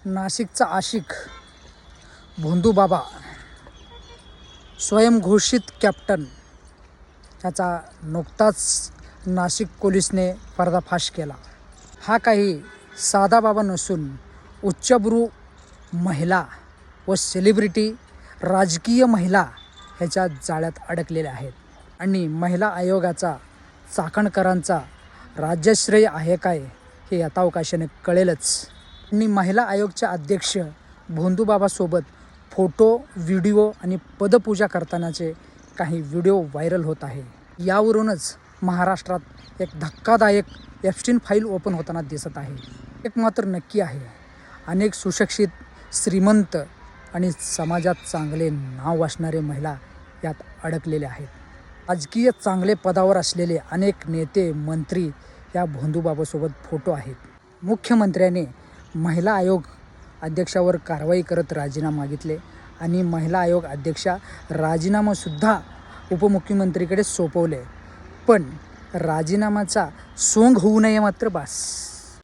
नाशिकचा आशिक भोंदूबाबा स्वयंघोषित कॅप्टन याचा नुकताच नाशिक पोलिसने पर्दाफाश केला. हा काही साधा बाबा नसून उच्चभ्रू महिला व सेलिब्रिटी राजकीय महिला ह्याच्या जाळ्यात अडकलेल्या आहेत. आणि महिला आयोगाचा चाकणकरांचा राज्याश्रय आहे काय हे यथावकाशाने कळेलच. आणि महिला आयोगच्या अध्यक्ष भोंदूबाबासोबत फोटो, व्हिडिओ आणि पदपूजा करतानाचे काही व्हिडिओ व्हायरल होत आहे. यावरूनच महाराष्ट्रात एक धक्कादायक एप्स्टीन फाईल ओपन होताना दिसत आहे. एक मात्र नक्की आहे, अनेक सुशिक्षित, श्रीमंत आणि समाजात चांगले नाव असणारे महिला यात अडकलेले आहेत. राजकीय चांगले पदावर असलेले अनेक नेते, मंत्री या भोंदूबाबासोबत फोटो आहेत. मुख्यमंत्र्याने महिला आयोग अध्यक्षावर कारवाई करत राजीनामा मागितले आणि महिला आयोग अध्यक्षा राजीनामासुद्धा उपमुख्यमंत्रीकडे सोपवले. पण राजीनामाचा सोंग होऊ नये मात्र बस.